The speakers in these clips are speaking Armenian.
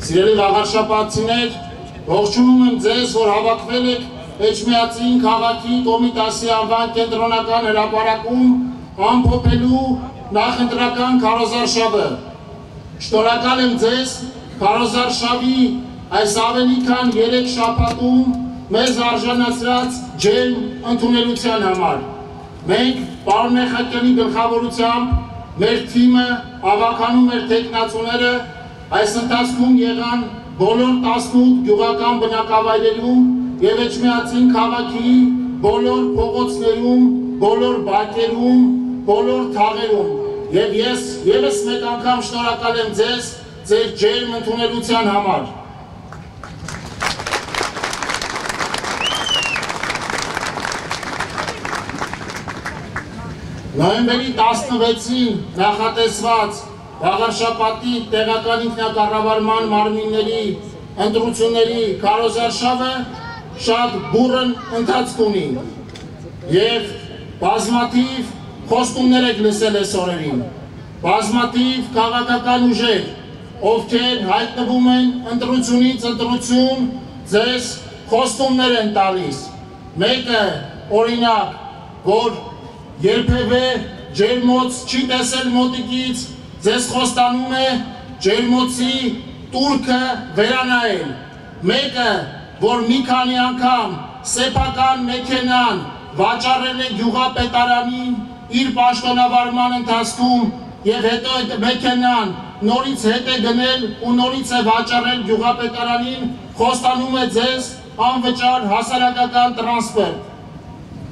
Սիրելի վաղարշապատցիներ, ողջունում եմ ձեզ, որ հավաքվել եք Էջմիածին քաղաքի Կոմիտասի անվան կենտրոնական հրապարակում ամփոփելու նախընտրական քարոզարշավը։ Շնորհակալ եմ ձեզ քարոզարշավի այս ավելի քան 3 շաբաթում մեզ արժանացրած ջերմ ընդունելության համար։ Մենք պարոն Մեխակյանի գլխավորությամբ մեր թիմը ավականում էր թեկնածուները այս ընթացքում եղան բոլոր 18 գյուղական բնակավայրերում և Էջմիածին քաղաքի բոլոր փողոցներում, բոլոր բակերում, բոլոր թաղերում և ես ևս մեկ անգամ շնորհակալ եմ ձեզ ձեր ջերմ ընդունելության համար։ Նոյեմբերի 16-ին նախատեսված վաղարշապատի տեղական ինքնակառավարման մարմինների ընտրությունների քարոզարշավը շատ բուռն ընթացք ունի և բազմաթիվ խոստումներ եք լսել այս օրերին, բազմաթիվ քաղաքական ուժեր, ովքեր հայտնվում են ընտրությունից ընտրություն, ձեզ խոստումներ են տալիս։ Մեկը օրինակ, որ երբևէ ջերմոց չի տեսել մոտիկից, ձեզ խոստանում է ջերմոցի տուրքը վերանայել։ Մեկը, որ մի քանի անգամ սեփական մեքենան վաճառել է գյուղապետարանին իր պաշտոնավարման ընթացքում և հետո այդ մեքենան նորից հետ է գնել ու նորից է վաճառել գյուղապետարանին, խոստանում է ձեզ անվճար հասարակական տրանսպորտ։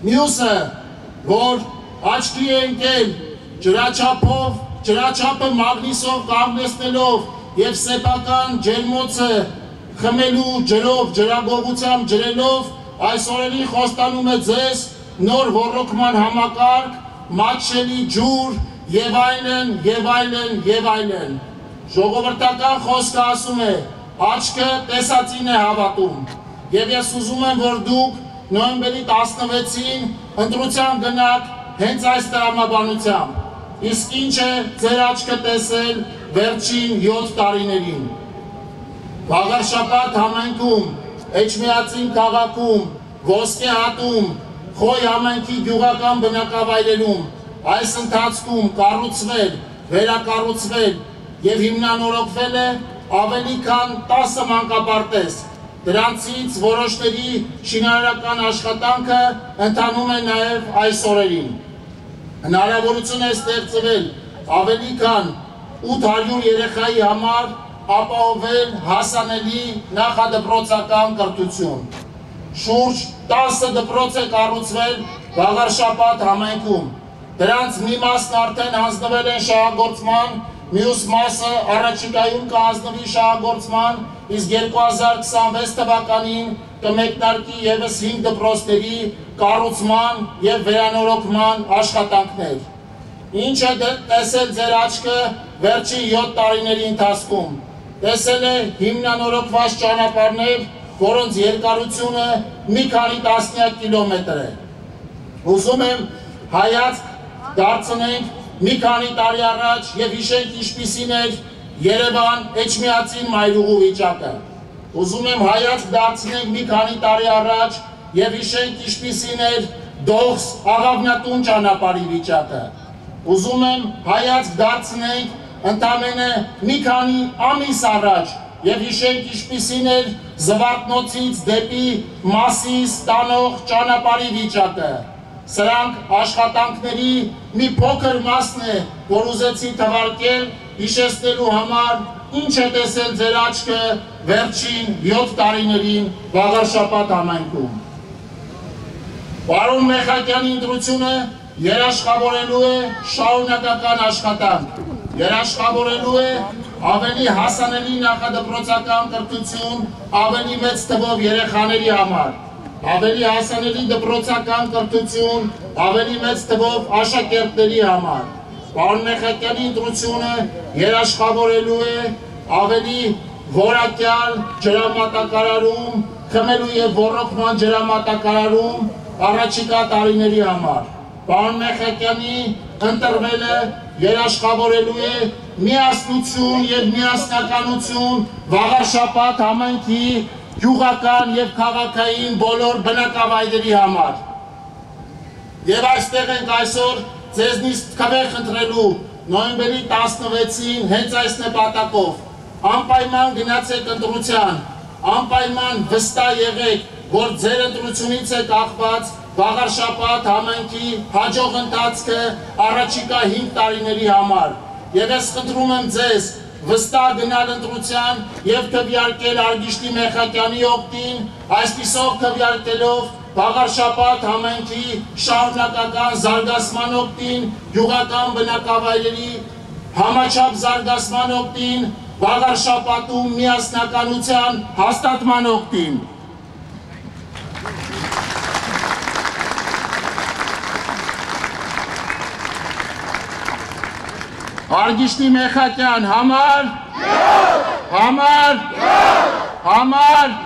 Մյուսը, որ աչքի է ընկել ջրաչափով, ջրաչափը մագնիսով կանգնեցնելով և սեփական ջերմոցը խմելու ջրով, ջրագողությամբ ջրելով, այս օրերին խոստանում է ձեզ նոր ոռոգման համակարգ, մատչելի ջուր և այլն, և այլն, և այլն։ Ժողովրդական խոսքը ասում է, աչքը տեսածին է հավատում։ Եվ ես ուզում եմ, որ դուք նոյեմբերի 16-ին ընտրության գնաք հենց այս տրամաբանությամբ։ Իսկ ինչ է ձեր աչքը տեսել վերջին 7 տարիներին։ Վաղարշապատ համայնքում, Էջմիածին քաղաքում, Ոսկեհատում, Խոյ համայնքի գյուղական բնակավայրերում այս ընթացքում կառուցվել, վերակառուցվել և հիմնանորոգվել է ավելի քան 10 մանկապարտեզ։ Դրանցից որոշների շինարարական աշխատանքը ընթանում է նաև այս օրերին։ Հնարավորություն է ստեղծվել ավելի քան 800 երեխայի համար ապահովել հասանելի նախադպրոցական կրթություն։ Շուրջ 10 դպրոց է կառուցվել Վաղարշապատ համայնքում։ Դրանց մի մասն արդեն հանձնվել են շահագործման, մյուս մասը առաջիկայում կհանձնվի շահագործման, իսկ 2026 թվականին կմեկնարկի ևս 5 դպրոցների կառուցման և վերանորոգման աշխատանքներ։ Ինչ է տեսել ձեր աչքը վերջին 7 տարիների ընթացքում։ Տեսել է հիմնանորոգված ճանապարհներ, որոնց երկարությունը մի քանի տասնյակ կիլոմետր է։ Ուզում եմ հայացք դարձնենք մի քանի տարի առաջ և հիշենք ինչպիսին էր Երևան Էջմիածին մայրուղու վիճակը։ Ուզում եմ հայացք դարձնենք մի քանի տարի առաջ և հիշենք ինչպիսին էր Դողս Աղավնատուն ճանապարհի վիճակը։ Ուզում եմ հայացք դարձնենք ընդամենը մի քանի ամիս առաջ և հիշենք ինչպիսին էր Զվարթնոցից դեպի Մասիս տանող ճանապարհի վիճակը։ Սրանք աշխատանքների մի փոքր մասն է, որ ուզեցի թվարկել հիշեցնելու համար, ինչ է տեսել ձեր աչքը վերջին 7 տարիներին Վաղարշապատ համայնքում։ Պարոն Մեխակյանի ընտրությունը երաշխավորելու է շարունակական աշխատանք, երաշխավորելու է ավելի հասանելի նախադպրոցական կրթություն ավելի մեծ թվով երեխաների համար, ավելի հասանելի դպրոցական կրթություն ավելի մեծ թվով աշակերտների համար։ Պարոն Մեխակյանի ընտրությունը երաշխավորելու է ավելի որակյալ ջրամատակարարում, խմելու և ոռոգման ջրամատակարարում առաջիկա տարիների համար։ Պարոն Մեխակյանի ընտրվել է, երաշխավորելու է միասնություն և միասնականություն Վաղարշապատ համայնքի գյուղական և քաղաքային բոլոր բնակավայրերի համար։ Եվ այստեղ ենք այսօր ձեզնից քվե խնդրելու նոյեմբերի 16-ին հենց այս նպատակով անպայման գնացեք ընտրության, անպայման վստահ եղեք, որ ձեր ընտրությունից է կախված Վաղարշապատ համայնքի հաջող ընթացքը առաջիկա 5 տարիների համար։ Եվ ես խնդրում եմ ձեզ վստահ գնալ ընտրության և քվեարկել Արգիշտի Մեխակյանի օգտին, այսպիսով քվեարկելով Վաղարշապատ համայնքի շարունակական զարգացման օգտին, գյուղական բնակավայրերի համաչափ զարգացման օգտին, Վաղարշապատում միասնականության հաստատման օգտին։ Արգիշտի Մեխակյան համար, համար, համար,